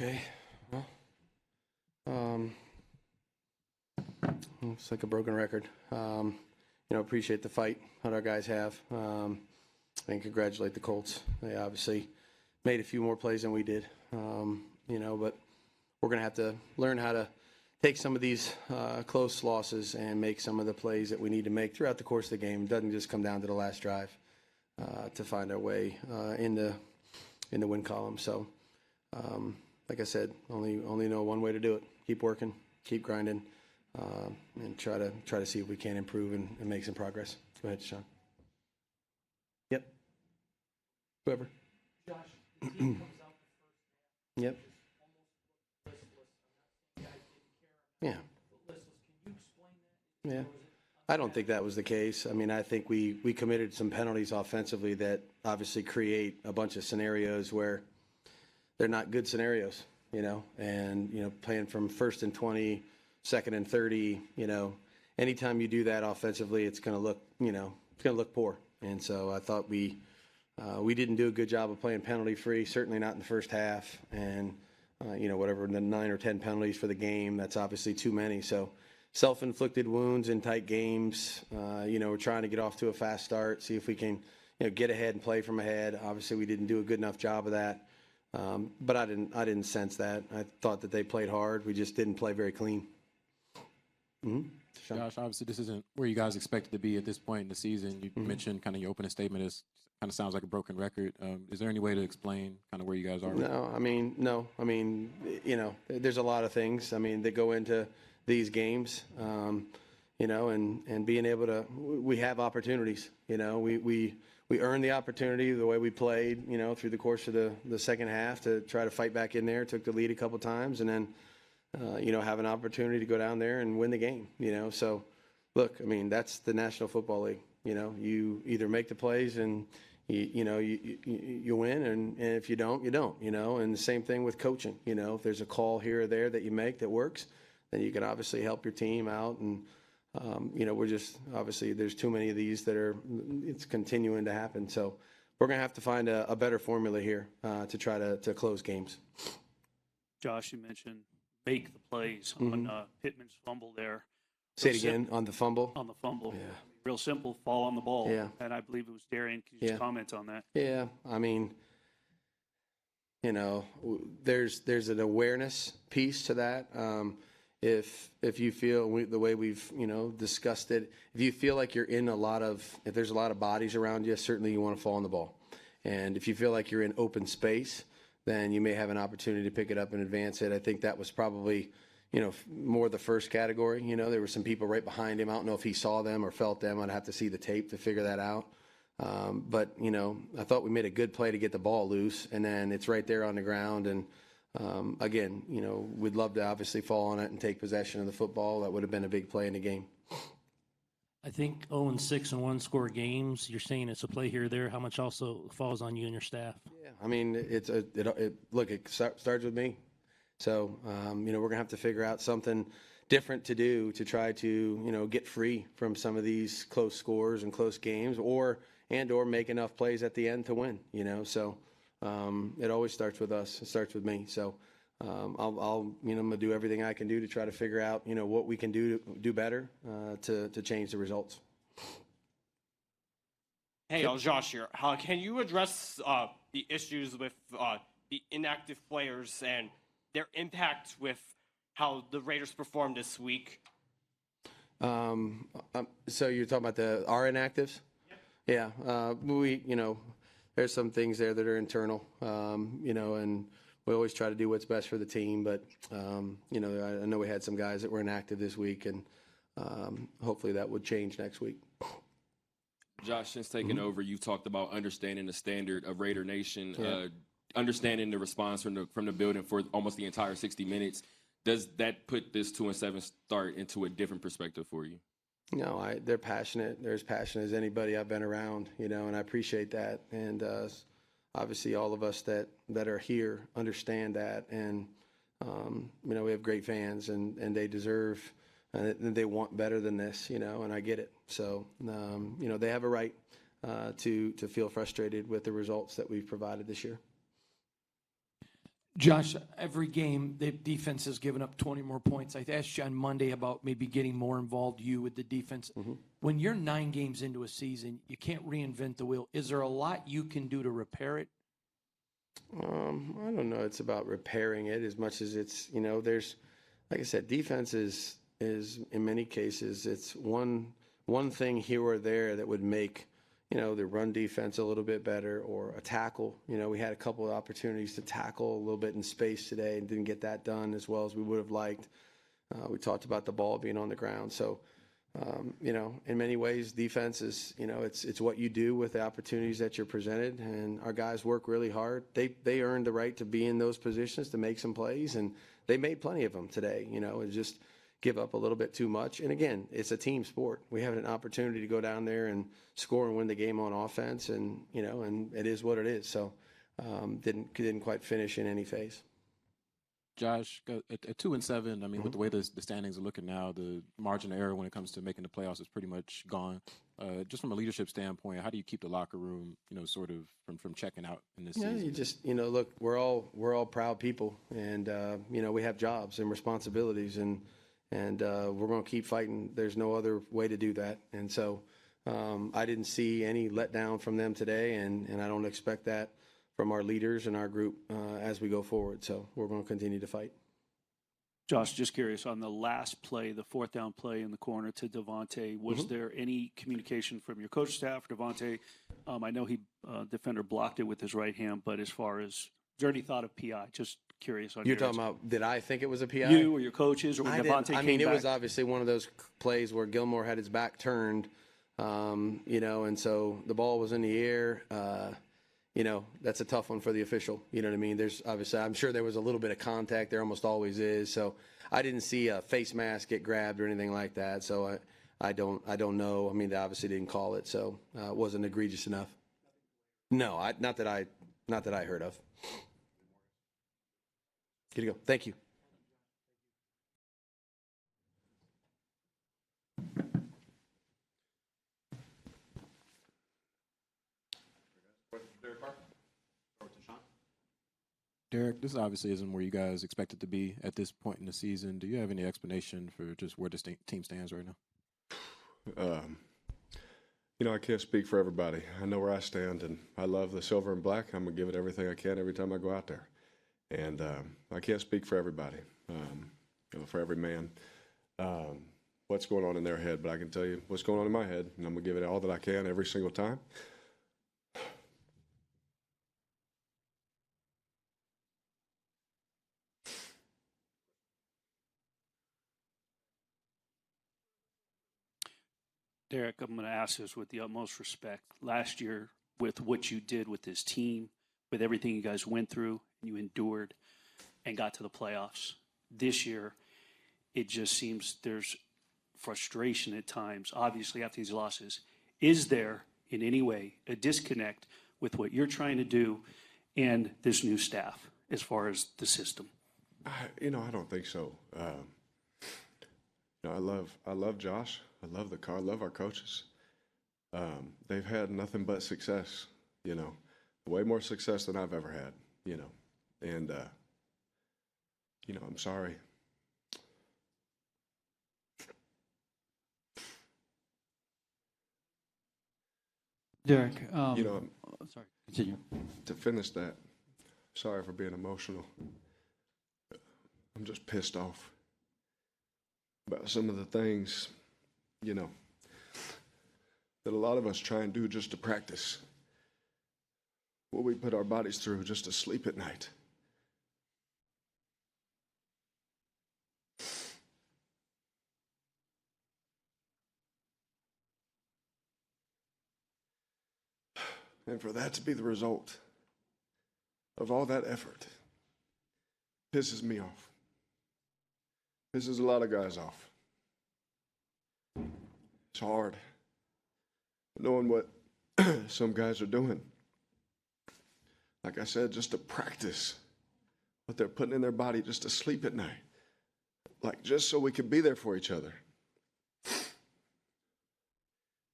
Okay. Well, it's like a broken record. Appreciate the fight that our guys have. And congratulate the Colts. They obviously made a few more plays than we did. But we're going to have to learn how to take some of these close losses and make some of the plays that we need to make throughout the course of the game. It doesn't just come down to the last drive to find our way in the win column. So, like I said, only know one way to do it. Keep working, keep grinding, and try to see if we can improve and make some progress. Go ahead, Sean. Yep. Whoever. Josh, the team comes out the first half. Yep. Almost listless. I'm not saying guys didn't care. Yeah. Listless. Can you explain that? Yeah. I don't think that was the case. I mean, I think we committed some penalties offensively that obviously create a bunch of scenarios where they're not good scenarios, and, playing from 1st and 20, 2nd and 30, anytime you do that offensively, it's going to look poor. And so I thought we didn't do a good job of playing penalty free, certainly not in the first half. And, whatever, the 9 or 10 penalties for the game, that's obviously too many. So self-inflicted wounds in tight games, we're trying to get off to a fast start, see if we can, get ahead and play from ahead. Obviously we didn't do a good enough job of that. But I didn't sense that. I thought that they played hard. We just didn't play very clean. Mm-hmm. Josh, obviously this isn't where you guys expected to be at this point in the season. You mentioned kind of your opening statement is kind of sounds like a broken record. Is there any way to explain kind of where you guys are? No. There's a lot of things, that go into these games, and being able to, we have opportunities, we earned the opportunity the way we played, through the course of the second half to try to fight back in there, took the lead a couple times, and then, have an opportunity to go down there and win the game, So, look, that's the National Football League. You either make the plays and, you win, and if you don't, you don't, And the same thing with coaching. If there's a call here or there that you make that works, then you can obviously help your team out. And, we're just, obviously, there's too many of these that it's continuing to happen. So we're going to have to find a better formula here to try to close games. Josh, you mentioned make the plays on Pittman's fumble there. Say it again, on the fumble? On the fumble. Yeah. Real simple, fall on the ball. Yeah. And I believe it was Darian. Can you just comment on that? Yeah. There's an awareness piece to that. If you feel the way we've discussed it, if you feel like you're in if there's a lot of bodies around you, certainly you want to fall on the ball. And if you feel like you're in open space, then you may have an opportunity to pick it up and advance it. I think that was probably more the first category. There were some people right behind him. I don't know if he saw them or felt them. I'd have to see the tape to figure that out. But I thought we made a good play to get the ball loose, and then it's right there on the ground. And again, we'd love to obviously fall on it and take possession of the football. That would have been a big play in the game. I think 0-6 in one-score games. You're saying it's a play here or there. How much also falls on you and your staff? Yeah, it starts with me. So, we're going to have to figure out something different to do to try to, get free from some of these close scores and close games or make enough plays at the end to win, So it always starts with us. It starts with me. So I'm going to do everything I can do to try to figure out, what we can do better to change the results. Hey, Josh here. Can you address the issues with the inactive players and their impact with how the Raiders performed this week? So you're talking about our inactives? Yep. Yeah. There's some things there that are internal, and we always try to do what's best for the team. But, I know we had some guys that were inactive this week, and hopefully that would change next week. Josh, since taking over, you've talked about understanding the standard of Raider Nation, understanding the response from the building for almost the entire 60 minutes. Does that put this 2-7 start into a different perspective for you? No, they're passionate. They're as passionate as anybody I've been around, and I appreciate that. And obviously all of us that are here understand that. And, we have great fans, and they deserve and they want better than this, and I get it. So, they have a right to feel frustrated with the results that we've provided this year. Josh, every game, the defense has given up 20 more points. I asked you on Monday about maybe getting more involved, you, with the defense. When you're 9 games into a season, you can't reinvent the wheel. Is there a lot you can do to repair it? I don't know. It's about repairing it as much as it's, there's, like I said, defense is in many cases, it's one thing here or there that would make, the run defense a little bit better, or a tackle. We had a couple of opportunities to tackle a little bit in space today and didn't get that done as well as we would have liked. We talked about the ball being on the ground. So, in many ways, defense is, it's what you do with the opportunities that you're presented. And our guys work really hard. They earned the right to be in those positions to make some plays, and they made plenty of them today, and just give up a little bit too much. And again, it's a team sport. We have an opportunity to go down there and score and win the game on offense, and and it is what it is. So didn't quite finish in any phase. Josh, at 2-7, I mean, with the way the standings are looking now, the margin of error when it comes to making the playoffs is pretty much gone. Just from a leadership standpoint, how do you keep the locker room, sort of from checking out in this season? You just, look, we're all proud people, and we have jobs and responsibilities, and we're going to keep fighting. There's no other way to do that. And so I didn't see any letdown from them today, and I don't expect that from our leaders and our group as we go forward. So we're going to continue to fight. Josh, just curious, on the last play, the 4th down play in the corner to Devontae, was there any communication from your coach staff or Devontae? I know defender blocked it with his right hand, but as far as, is there any thought of PI? Just curious. You're talking about, did I think it was a PI? You or your coaches, or when Devontae came back? I mean, it was obviously one of those plays where Gilmore had his back turned, and so the ball was in the air. That's a tough one for the official. You know what I mean? There's obviously, I'm sure there was a little bit of contact. There almost always is. So I didn't see a face mask get grabbed or anything like that. So I don't know. I mean, they obviously didn't call it, so it wasn't egregious enough. No, not that I heard of. Good to go. Thank you. Derek, this obviously isn't where you guys expected to be at this point in the season. Do you have any explanation for just where this team stands right now? I can't speak for everybody. I know where I stand, and I love the silver and black. I'm going to give it everything I can every time I go out there. And I can't speak for everybody, for every man, what's going on in their head. But I can tell you what's going on in my head, and I'm going to give it all that I can every single time. Derek, I'm going to ask this with the utmost respect. Last year, with what you did with this team, with everything you guys went through, you endured and got to the playoffs. This year, it just seems there's frustration at times, obviously, after these losses. Is there, in any way, a disconnect with what you're trying to do and this new staff as far as the system? I don't think so. I love Josh. I love the car. I love our coaches. They've had nothing but success, way more success than I've ever had, and, I'm sorry. Derek, sorry. Continue. To finish that, sorry for being emotional. I'm just pissed off about some of the things, that a lot of us try and do just to practice. What we put our bodies through just to sleep at night. And for that to be the result of all that effort pisses me off. Pisses a lot of guys off. It's hard knowing what some guys are doing. Like I said, just to practice what they're putting in their body just to sleep at night. Like just so we can be there for each other.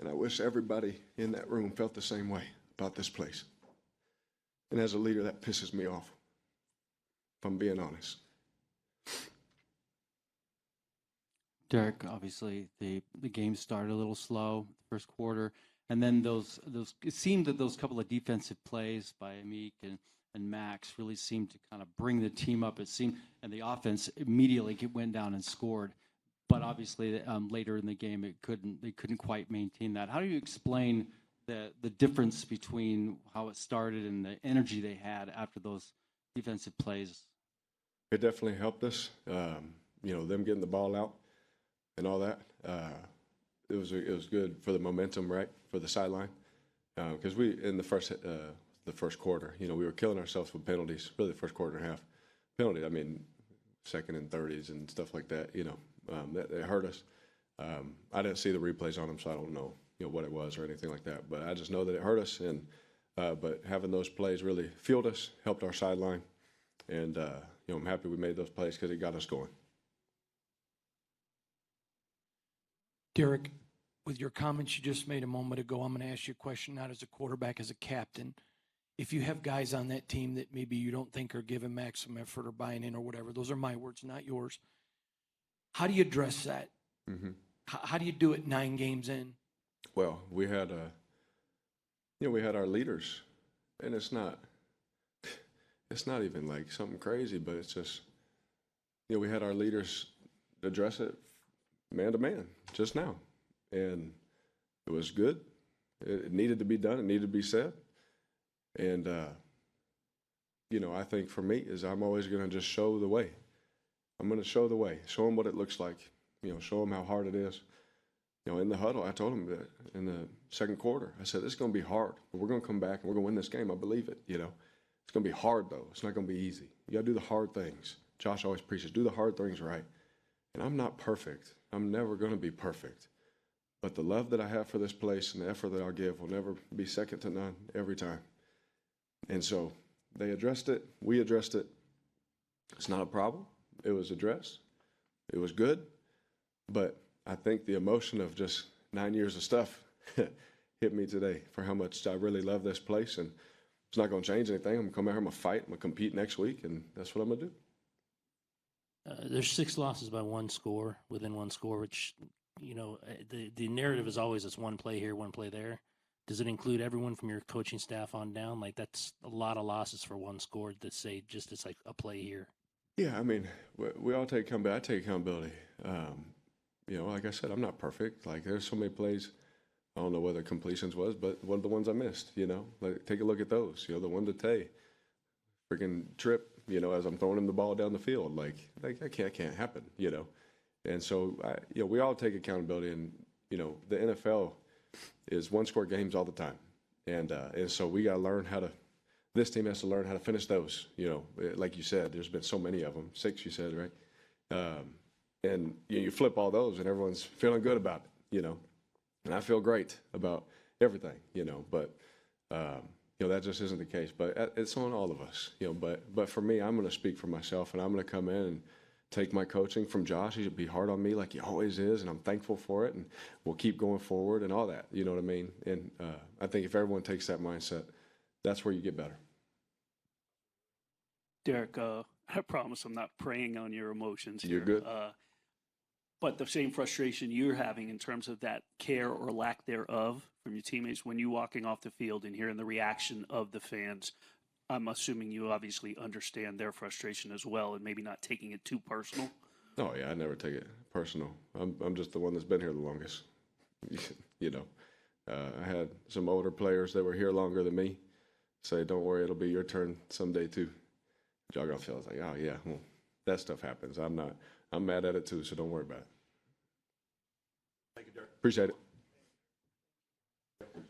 And I wish everybody in that room felt the same way about this place. And as a leader, that pisses me off. if I'm being honest. Derek, obviously the game started a little slow first quarter, and then those it seemed that those couple of defensive plays by Amik and Max really seemed to kind of bring the team up. It seemed, and the offense immediately went down and scored. But obviously later in the game they couldn't quite maintain that. How do you explain the difference between how it started and the energy they had after those defensive plays? It definitely helped us. Them getting the ball out and all that. It was good for the momentum, right, for the sideline. Because we in the first quarter, we were killing ourselves with penalties. Really, the first quarter and a half penalties. I mean, second and 30s and stuff like that. That hurt us. I didn't see the replays on them, so I don't know, what it was or anything like that. But I just know that it hurt us, and but having those plays really fueled us, helped our sideline, and I'm happy we made those plays because it got us going. Derek, with your comments you just made a moment ago, I'm going to ask you a question, not as a quarterback, as a captain. If you have guys on that team that maybe you don't think are giving maximum effort or buying in or whatever, those are my words, not yours. How do you address that? Mm-hmm. How do you do it 9 games in? Well, we had our leaders, and it's not even like something crazy, but it's just, we had our leaders address it man to man just now, and it was good. It needed to be done. It needed to be said, and I think for me is I'm always going to just show the way. I'm going to show the way, show them what it looks like, show them how hard it is. In the huddle, I told them that in the second quarter, I said, it's going to be hard, but we're going to come back and we're going to win this game. I believe it, It's going to be hard, though. It's not going to be easy. You got to do the hard things. Josh always preaches, do the hard things right. And I'm not perfect. I'm never going to be perfect. But the love that I have for this place and the effort that I'll give will never be second to none every time. And so they addressed it. We addressed it. It's not a problem. It was addressed. It was good. But I think the emotion of just 9 years of stuff hit me today for how much I really love this place. And it's not going to change anything. I'm going to come out here, I'm going to fight, I'm going to compete next week, and that's what I'm going to do. There's 6 losses by 1 score, within 1 score, which, the narrative is always it's 1 play here, 1 play there. Does it include everyone from your coaching staff on down? Like, that's a lot of losses for 1 score to say just it's like a play here. Yeah, I mean, we all take accountability. I take accountability. Like I said, I'm not perfect. Like, there's so many plays. I don't know whether completions was, but one of the ones I missed, Like, take a look at those. The one to Tay. Freaking trip, as I'm throwing him the ball down the field. Like that can't happen, And so, we all take accountability. And, the NFL is 1-score games all the time. And so we got to learn this team has to learn how to finish those. Like you said, there's been so many of them. 6, you said, right? And you flip all those, and everyone's feeling good about it, And I feel great about everything, But that just isn't the case. But it's on all of us, But for me, I'm going to speak for myself, and I'm going to come in and take my coaching from Josh. He'll be hard on me like he always is, and I'm thankful for it. And we'll keep going forward and all that. You know what I mean? And I think if everyone takes that mindset, that's where you get better. Derek, I promise I'm not preying on your emotions here. You're good. But the same frustration you're having in terms of that care or lack thereof from your teammates when you're walking off the field and hearing the reaction of the fans, I'm assuming you obviously understand their frustration as well and maybe not taking it too personal. Oh, yeah, I never take it personal. I'm just the one that's been here the longest. I had some older players that were here longer than me say, don't worry, it'll be your turn someday too. Y'all gonna feel like, oh, yeah, well, that stuff happens. I'm mad at it too, so don't worry about it. Thank you, Derek. Appreciate it.